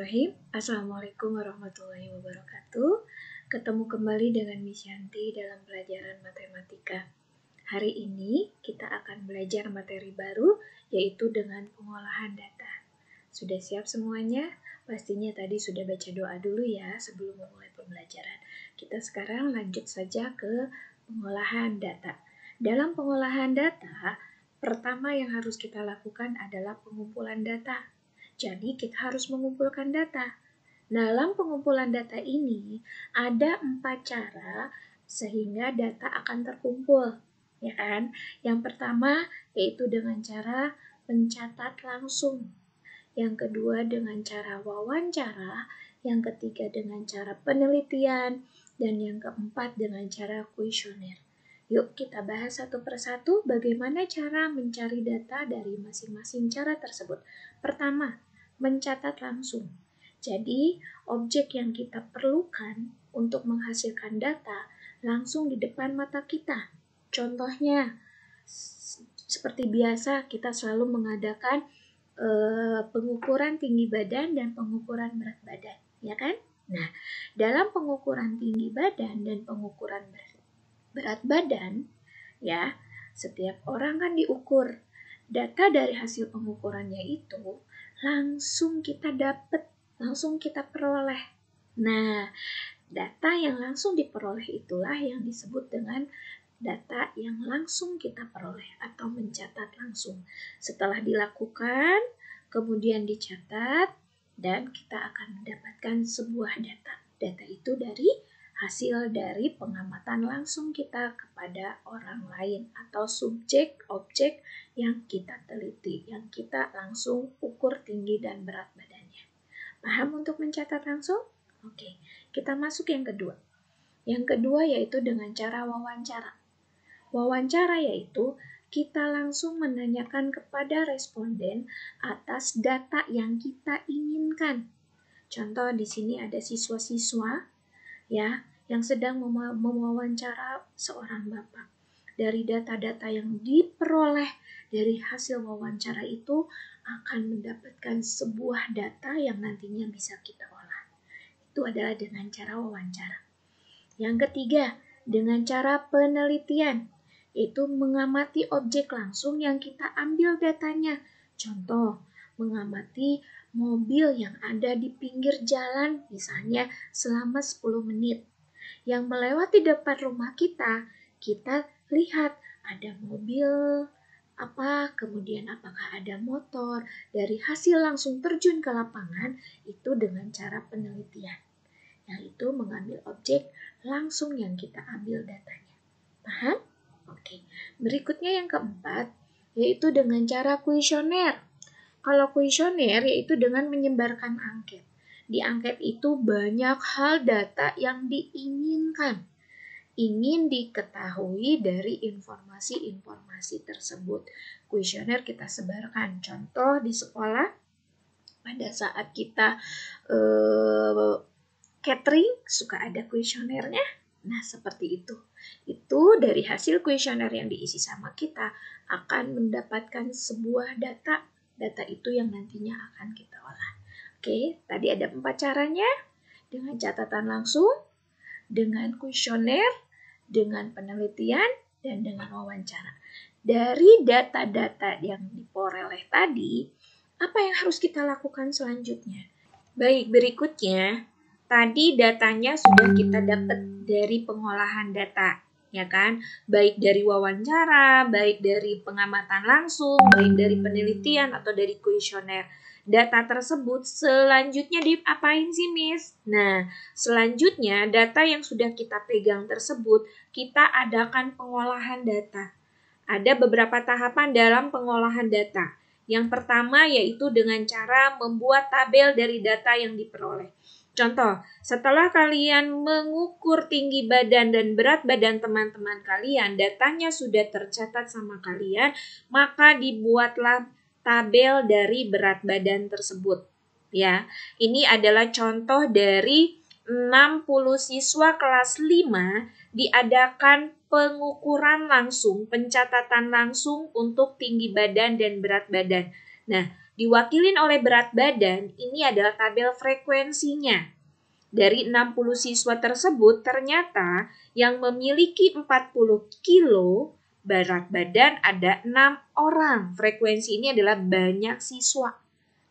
Bismillahirrahmanirrahim. Assalamualaikum warahmatullahi wabarakatuh. Ketemu kembali dengan Miss Yanti dalam pelajaran matematika. Hari ini kita akan belajar materi baru, yaitu dengan pengolahan data. Sudah siap semuanya? Pastinya tadi sudah baca doa dulu ya sebelum memulai pembelajaran. Kita sekarang lanjut saja ke pengolahan data. Dalam pengolahan data, pertama yang harus kita lakukan adalah pengumpulan data. Jadi kita harus mengumpulkan data. Dalam pengumpulan data ini ada 4 cara sehingga data akan terkumpul, ya kan? Yang pertama yaitu dengan cara mencatat langsung. Yang kedua dengan cara wawancara, yang ketiga dengan cara penelitian, dan yang keempat dengan cara kuesioner. Yuk kita bahas satu persatu bagaimana cara mencari data dari masing-masing cara tersebut. Pertama, mencatat langsung. Jadi, objek yang kita perlukan untuk menghasilkan data langsung di depan mata kita. Contohnya, seperti biasa kita selalu mengadakan pengukuran tinggi badan dan pengukuran berat badan, ya kan? Nah, dalam pengukuran tinggi badan dan pengukuran berat badan, ya, setiap orang kan diukur. Data dari hasil pengukurannya itu langsung kita dapat, langsung kita peroleh. Nah, data yang langsung diperoleh itulah yang disebut dengan data yang langsung kita peroleh atau mencatat langsung. Setelah dilakukan, kemudian dicatat, dan kita akan mendapatkan sebuah data. Data itu hasil dari pengamatan langsung kita kepada orang lain atau subjek objek yang kita teliti, yang kita langsung ukur tinggi dan berat badannya. Paham untuk mencatat langsung? Oke, kita masuk yang kedua. Yang kedua yaitu dengan cara wawancara. Wawancara yaitu kita langsung menanyakan kepada responden atas data yang kita inginkan. Contoh di sini ada siswa-siswa ya yang sedang mewawancara seorang bapak. Dari data-data yang diperoleh dari hasil wawancara itu akan mendapatkan sebuah data yang nantinya bisa kita olah. Itu adalah dengan cara wawancara. Yang ketiga, dengan cara penelitian, yaitu mengamati objek langsung yang kita ambil datanya. Contoh, mengamati mobil yang ada di pinggir jalan, misalnya selama 10 menit. Yang melewati depan rumah kita lihat ada mobil apa, kemudian apakah ada motor. Dari hasil langsung terjun ke lapangan, itu dengan cara penelitian, yaitu mengambil objek langsung yang kita ambil datanya. Paham? Oke. Berikutnya yang keempat, yaitu dengan cara kuesioner. Kalau kuesioner yaitu dengan menyebarkan angket. Di angket itu banyak hal data yang diinginkan. Ingin diketahui dari informasi-informasi tersebut. Kuesioner kita sebarkan. Contoh di sekolah, pada saat kita catering suka ada kuesionernya. Nah, seperti itu. Itu dari hasil kuesioner yang diisi sama kita akan mendapatkan sebuah data. Data itu yang nantinya akan kita olah. Oke, tadi ada 4 caranya. Dengan catatan langsung, dengan kuesioner, dengan penelitian, dan dengan wawancara. Dari data-data yang diperoleh tadi, apa yang harus kita lakukan selanjutnya? Baik, berikutnya, tadi datanya sudah kita dapat dari pengolahan data, ya kan? Baik dari wawancara, baik dari pengamatan langsung, baik dari penelitian atau dari kuesioner. Data tersebut selanjutnya diapain sih, Miss? Nah, selanjutnya data yang sudah kita pegang tersebut, kita adakan pengolahan data. Ada beberapa tahapan dalam pengolahan data. Yang pertama yaitu dengan cara membuat tabel dari data yang diperoleh. Contoh, setelah kalian mengukur tinggi badan dan berat badan teman-teman kalian, datanya sudah tercatat sama kalian, maka dibuatlah tabel dari berat badan tersebut. Ya, ini adalah contoh dari 60 siswa kelas 5 diadakan pengukuran langsung, pencatatan langsung untuk tinggi badan dan berat badan. Nah, diwakilin oleh berat badan, ini adalah tabel frekuensinya. Dari 60 siswa tersebut, ternyata yang memiliki 40 kilo berat badan ada 6 orang. Frekuensi ini adalah banyak siswa.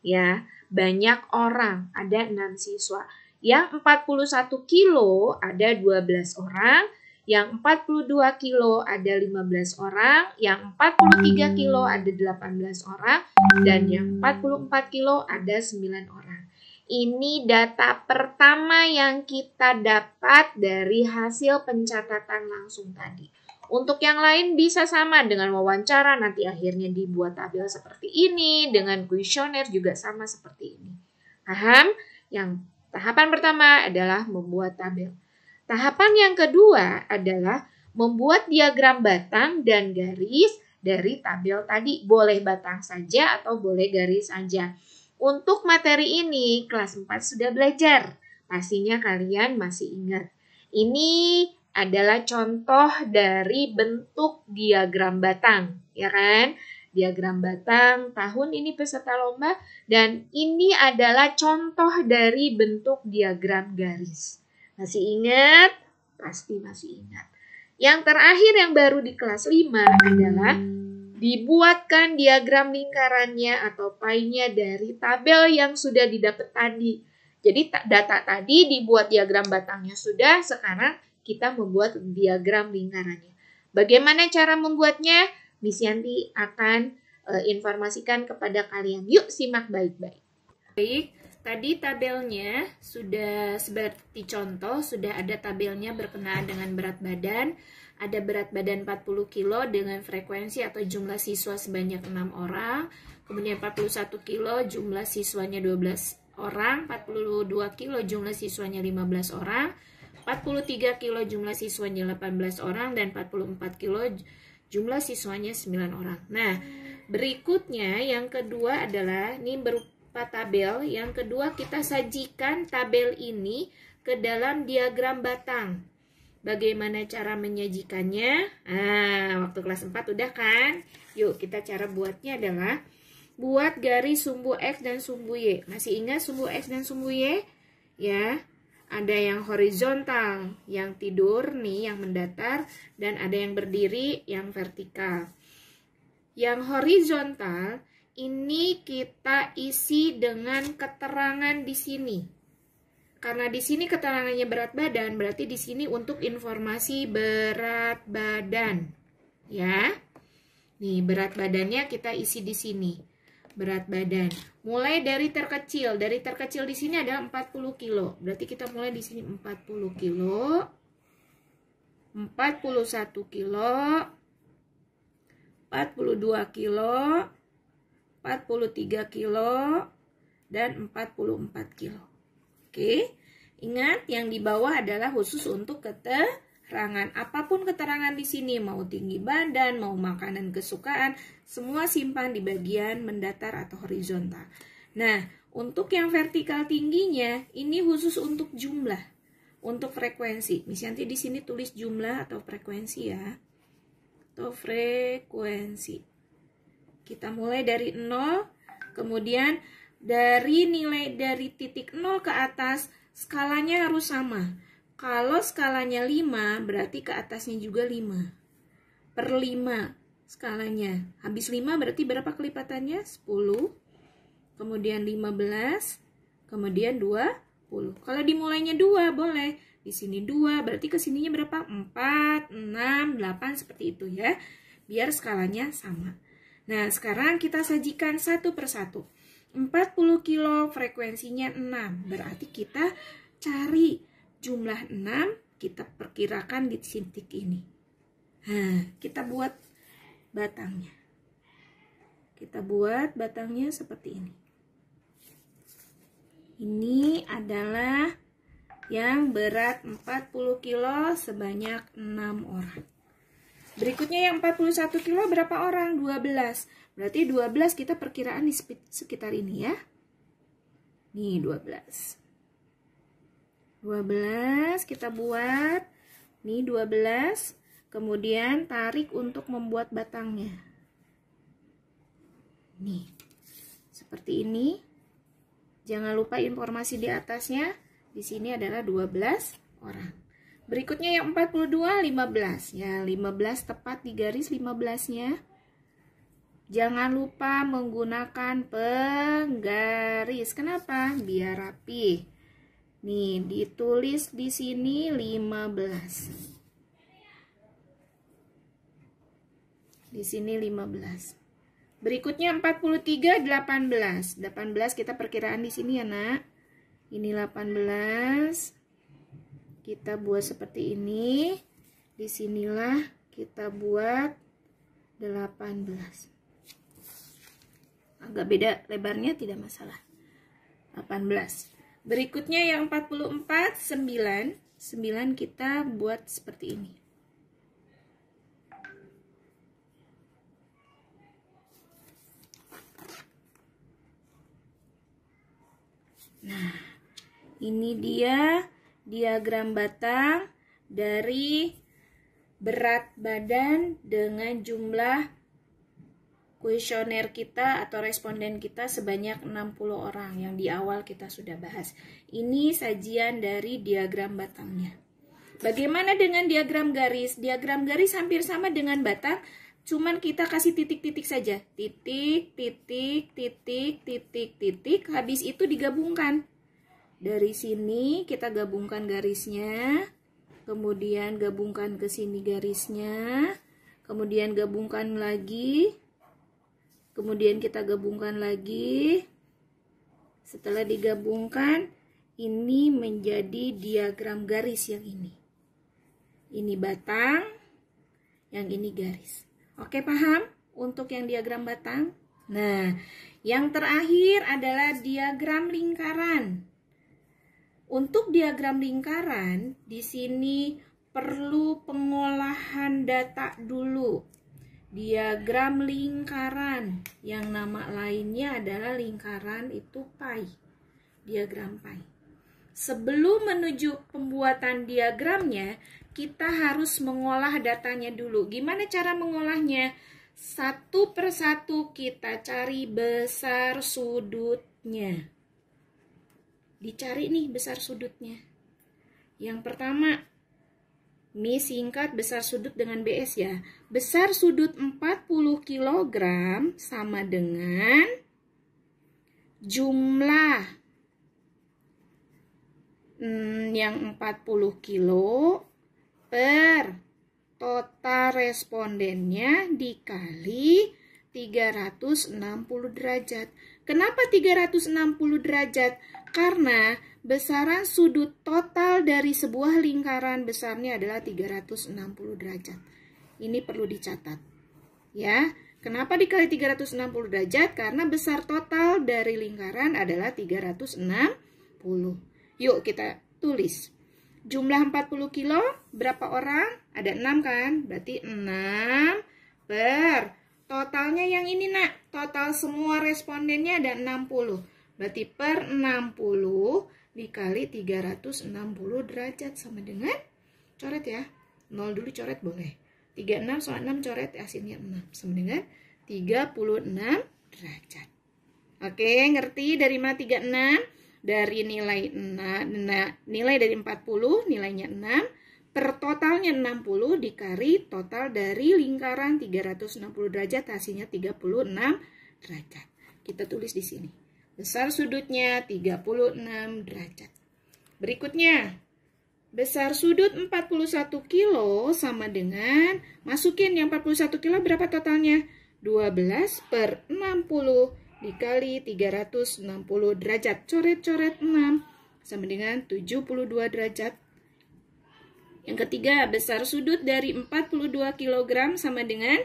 Ya, banyak orang, ada 6 siswa. Yang 41 kilo ada 12 orang, yang 42 kilo ada 15 orang, yang 43 kilo ada 18 orang, dan yang 44 kilo ada 9 orang. Ini data pertama yang kita dapat dari hasil pencatatan langsung tadi. Untuk yang lain bisa sama dengan wawancara, nanti akhirnya dibuat tabel seperti ini, dengan kuesioner juga sama seperti ini. Paham? Yang tahapan pertama adalah membuat tabel. Tahapan yang kedua adalah membuat diagram batang dan garis dari tabel tadi. Boleh batang saja atau boleh garis saja. Untuk materi ini, kelas 4 sudah belajar. Pastinya kalian masih ingat. Ini adalah contoh dari bentuk diagram batang, ya kan? Diagram batang tahun ini peserta lomba, dan ini adalah contoh dari bentuk diagram garis. Masih ingat? Pasti masih ingat. Yang terakhir yang baru di kelas 5 adalah dibuatkan diagram lingkarannya atau pie-nya dari tabel yang sudah didapat tadi. Jadi data tadi dibuat diagram batangnya sudah, sekarang kita membuat diagram lingkarannya. Bagaimana cara membuatnya? Miss Yanti akan informasikan kepada kalian. Yuk simak baik-baik. Baik, tadi tabelnya sudah seperti contoh, sudah ada tabelnya berkenaan dengan berat badan. Ada berat badan 40 kilo dengan frekuensi atau jumlah siswa sebanyak 6 orang. Kemudian 41 kilo jumlah siswanya 12 orang. 42 kilo jumlah siswanya 15 orang. 43 kilo jumlah siswanya 18 orang. Dan 44 kilo jumlah siswanya 9 orang. Nah, berikutnya yang kedua adalah, ini berupa tabel. Yang kedua kita sajikan tabel ini ke dalam diagram batang. Bagaimana cara menyajikannya? Waktu kelas 4 udah kan? Yuk, kita cara buatnya adalah buat garis sumbu X dan sumbu Y. Masih ingat sumbu X dan sumbu Y? Ya, ada yang horizontal, yang tidur nih, yang mendatar, dan ada yang berdiri, yang vertikal. Yang horizontal ini kita isi dengan keterangan di sini. Karena di sini keterangannya berat badan, berarti di sini untuk informasi berat badan. Ya. Nih, berat badannya kita isi di sini. Berat badan. Mulai dari terkecil. Dari terkecil di sini ada 40 kilo. Berarti kita mulai di sini 40 kilo. 41 kilo. 42 kilo. 43 kilo. Dan 44 kilo. Oke, ingat yang di bawah adalah khusus untuk keterangan. Apapun keterangan di sini, mau tinggi badan, mau makanan kesukaan, semua simpan di bagian mendatar atau horizontal. Nah, untuk yang vertikal tingginya, ini khusus untuk jumlah, untuk frekuensi. Misalnya nanti di sini tulis jumlah atau frekuensi ya, atau frekuensi. Kita mulai dari 0, kemudian dari nilai dari titik 0 ke atas, skalanya harus sama. Kalau skalanya 5, berarti ke atasnya juga 5. Per 5 skalanya. Habis 5 berarti berapa kelipatannya? 10. Kemudian 15. Kemudian 20. Kalau dimulainya 2, boleh. Di sini 2, berarti ke sininya berapa? 4, 6, 8, seperti itu ya. Biar skalanya sama. Nah, sekarang kita sajikan satu persatu. 40 kilo frekuensinya 6. Berarti kita cari jumlah 6, kita perkirakan di titik ini. Nah, kita buat batangnya. Kita buat batangnya seperti ini. Ini adalah yang berat 40 kilo sebanyak 6 orang. Berikutnya yang 41 kilo berapa orang? 12. Berarti 12 kita perkiraan di sekitar ini ya. Nih 12. 12 kita buat. Nih 12. Kemudian tarik untuk membuat batangnya. Nih. seperti ini. Jangan lupa informasi di atasnya. Di sini adalah 12 orang. Berikutnya yang 42, 15. Ya, 15 tepat di garis 15-nya. Jangan lupa menggunakan penggaris. Kenapa? Biar rapi. Nih, ditulis di sini 15. Di sini 15. Berikutnya 43, 18. 18 kita perkiraan di sini ya, Nak. Ini 18. Kita buat seperti ini. Disinilah kita buat 18. Agak beda lebarnya, tidak masalah. 18. Berikutnya yang 44, 9. 9 kita buat seperti ini. Nah, ini dia diagram batang dari berat badan dengan jumlah kuesioner kita atau responden kita sebanyak 60 orang yang di awal kita sudah bahas. Ini sajian dari diagram batangnya. Bagaimana dengan diagram garis? Diagram garis hampir sama dengan batang, cuman kita kasih titik-titik saja. Titik, titik, titik, titik, titik. Habis itu digabungkan. Dari sini kita gabungkan garisnya. Kemudian gabungkan ke sini garisnya. Kemudian gabungkan lagi. Kemudian kita gabungkan lagi. Setelah digabungkan, ini menjadi diagram garis yang ini. Ini batang, yang ini garis. Oke, paham untuk yang diagram batang? Nah, yang terakhir adalah diagram lingkaran. Untuk diagram lingkaran, di sini perlu pengolahan data dulu. Diagram lingkaran, yang nama lainnya adalah lingkaran itu pi. Diagram pi. Sebelum menuju pembuatan diagramnya, kita harus mengolah datanya dulu. Gimana cara mengolahnya? Satu persatu kita cari besar sudutnya. Dicari nih besar sudutnya. Yang pertama, Mi singkat besar sudut dengan BS ya. Besar sudut 40 kg sama dengan jumlah yang 40 kilo per total respondennya dikali 360 derajat. Kenapa 360 derajat? Karena besaran sudut total dari sebuah lingkaran besarnya adalah 360 derajat. Ini perlu dicatat. Ya, kenapa dikali 360 derajat? Karena besar total dari lingkaran adalah 360. Yuk kita tulis. Jumlah 40 kilo, berapa orang? Ada 6 kan? Berarti 6 per totalnya yang ini, Nak. Total semua respondennya ada 60. Berarti per 60 dikali 360 derajat sama dengan, coret ya. 0 dulu coret boleh. 36 soal 6 coret hasilnya 6. Sama dengan 36 derajat. Oke, ngerti dari mana 36? Dari nilai 6, nilai dari 40, nilainya 6. Per totalnya 60 dikali total dari lingkaran 360 derajat, hasilnya 36 derajat. Kita tulis di sini. Besar sudutnya 36 derajat. Berikutnya, besar sudut 41 kilo sama dengan, masukin yang 41 kilo berapa totalnya? 12 per 60 dikali 360 derajat. Coret-coret 6 sama dengan 72 derajat. Yang ketiga, besar sudut dari 42 kg sama dengan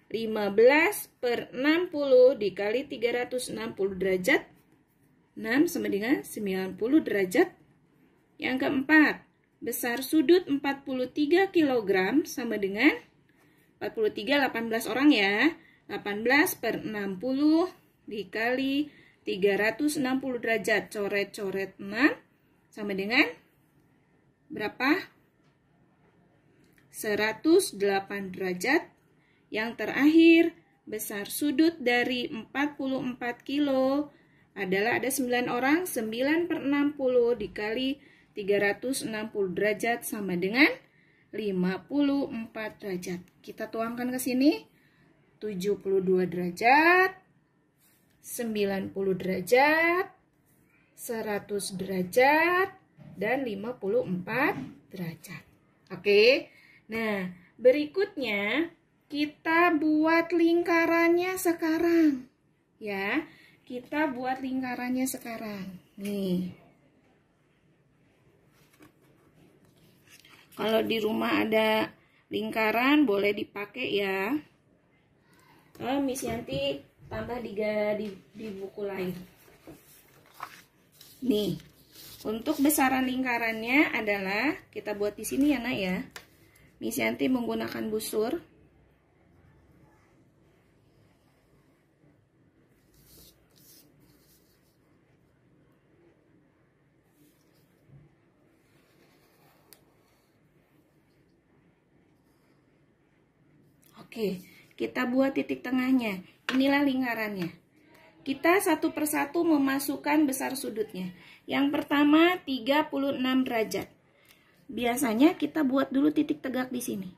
15 per 60 dikali 360 derajat. 6 sama dengan 90 derajat. Yang keempat, besar sudut 43 kg sama dengan 43, 18 orang ya. 18 per 60 dikali 360 derajat. Coret-coret 6 sama dengan berapa? 108 derajat. Yang terakhir, besar sudut dari 44 kilo adalah ada 9 orang, 9 per 60 dikali 360 derajat sama dengan 54 derajat. Kita tuangkan ke sini, 72 derajat, 90 derajat, 100 derajat, dan 54 derajat. Oke, nah berikutnya kita buat lingkarannya sekarang. Ya, kita buat lingkarannya sekarang. Nih. Kalau di rumah ada lingkaran boleh dipakai ya. Miss Yanti tambah di buku lain. Nih, untuk besaran lingkarannya adalah kita buat di sini ya Nak ya. Miss Yanti menggunakan busur. Oke, kita buat titik tengahnya. Inilah lingkarannya. Kita satu persatu memasukkan besar sudutnya. Yang pertama 36 derajat. Biasanya kita buat dulu titik tegak di sini.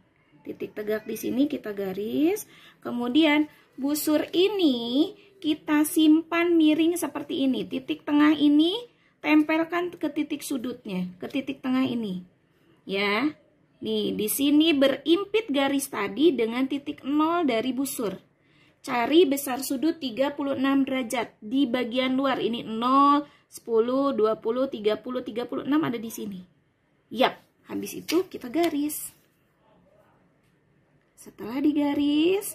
Titik tegak di sini kita garis. Kemudian busur ini kita simpan miring seperti ini. Titik tengah ini tempelkan ke titik sudutnya, ke titik tengah ini. Ya. Nih, di sini berimpit garis tadi dengan titik 0 dari busur. Cari besar sudut 36 derajat di bagian luar. Ini 0, 10, 20, 30, 36 ada di sini. Yap, habis itu kita garis. Setelah digaris,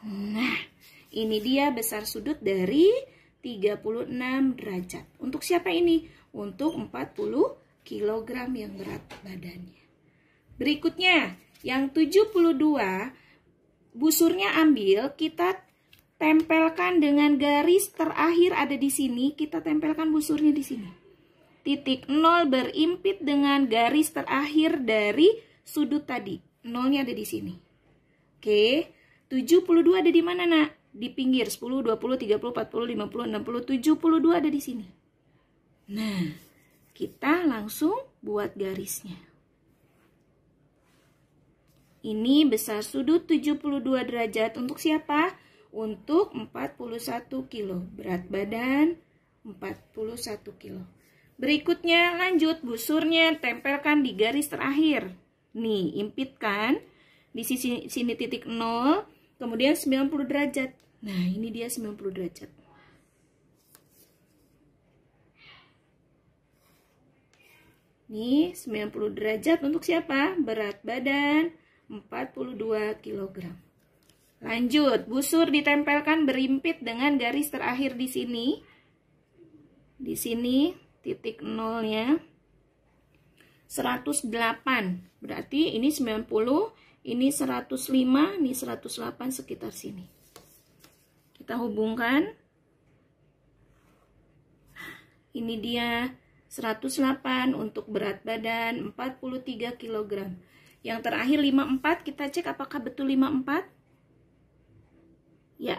nah, ini dia besar sudut dari 36 derajat. Untuk siapa ini? Untuk 40 kilogram yang berat badannya. Berikutnya, yang 72, busurnya ambil, kita tempelkan dengan garis terakhir ada di sini, kita tempelkan busurnya di sini. Titik 0 berimpit dengan garis terakhir dari sudut tadi. 0-nya ada di sini. Oke, 72 ada di mana, Nak? Di pinggir, 10, 20, 30, 40, 50, 60, 72 ada di sini. Nah, kita langsung buat garisnya. Ini besar sudut 72 derajat untuk siapa? Untuk 41 kilo. Berat badan 41 kilo. Berikutnya lanjut, busurnya tempelkan di garis terakhir. Nih, impitkan. Di sini titik 0, kemudian 90 derajat. Nah, ini dia 90 derajat. Nih, 90 derajat untuk siapa? Berat badan 42 kg. Lanjut, busur ditempelkan berimpit dengan garis terakhir di sini. Di sini titik 0-nya 108. Berarti ini 90, ini 105, ini 108 sekitar sini. Kita hubungkan. Ini dia 108 untuk berat badan 43 kg. Yang terakhir 54, kita cek apakah betul 54? Ya.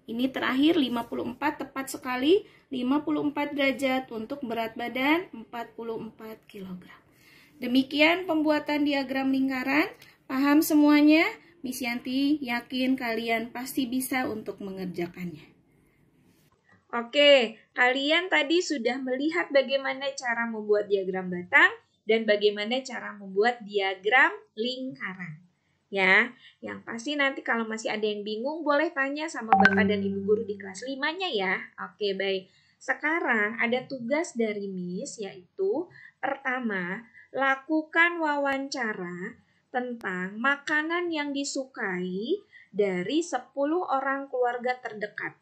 Ini terakhir 54, tepat sekali 54 derajat untuk berat badan 44 kg. Demikian pembuatan diagram lingkaran. Paham semuanya? Miss Yanti yakin kalian pasti bisa untuk mengerjakannya. Oke, kalian tadi sudah melihat bagaimana cara membuat diagram batang dan bagaimana cara membuat diagram lingkaran. Ya, yang pasti nanti kalau masih ada yang bingung boleh tanya sama Bapak dan Ibu guru di kelas 5-nya ya. Oke, baik. Sekarang ada tugas dari Miss, yaitu pertama, lakukan wawancara tentang makanan yang disukai dari 10 orang keluarga terdekat.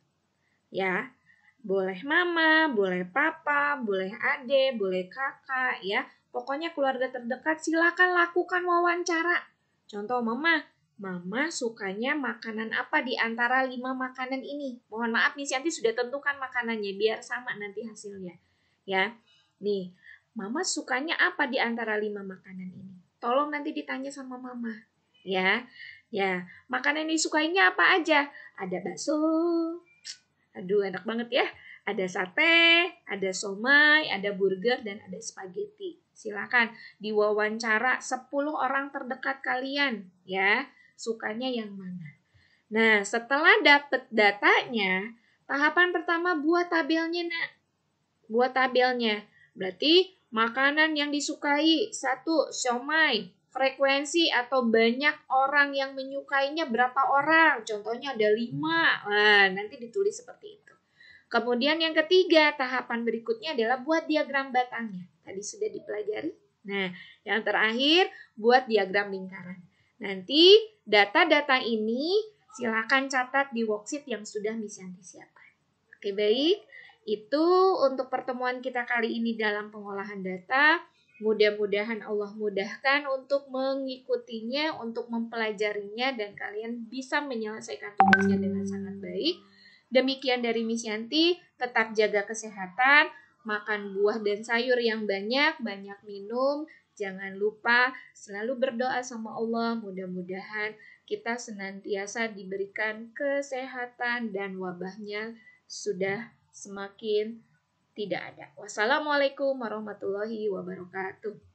Ya, boleh mama, boleh papa, boleh ade, boleh kakak, ya. Pokoknya keluarga terdekat silakan lakukan wawancara. Contoh mama sukanya makanan apa di antara 5 makanan ini? Mohon maaf Miss Yanti sudah tentukan makanannya biar sama nanti hasilnya. Ya. Nih, mama sukanya apa di antara 5 makanan ini? Tolong nanti ditanya sama mama. Ya. Ya, makanan yang disukainya apa aja? Ada bakso. Aduh, enak banget ya. Ada sate, ada somai, ada burger, dan ada spaghetti. Silakan diwawancara 10 orang terdekat kalian ya. Sukanya yang mana? Nah, setelah dapet datanya, tahapan pertama buat tabelnya, Nak. Buat tabelnya. Berarti makanan yang disukai 1, siomay. Frekuensi atau banyak orang yang menyukainya berapa orang? Contohnya ada 5. Nah, nanti ditulis seperti itu. Kemudian yang ketiga, tahapan berikutnya adalah buat diagram batangnya. Tadi sudah dipelajari. Nah, yang terakhir buat diagram lingkaran. Nanti data-data ini silakan catat di worksheet yang sudah Miss Yanti siapkan. Oke, baik. Itu untuk pertemuan kita kali ini dalam pengolahan data. Mudah-mudahan Allah mudahkan untuk mengikutinya, untuk mempelajarinya, dan kalian bisa menyelesaikan tugasnya dengan sangat baik. Demikian dari Miss Yanti, tetap jaga kesehatan, makan buah dan sayur yang banyak, banyak minum, jangan lupa selalu berdoa sama Allah, mudah-mudahan kita senantiasa diberikan kesehatan dan wabahnya sudah semakin tidak ada. Wassalamualaikum warahmatullahi wabarakatuh.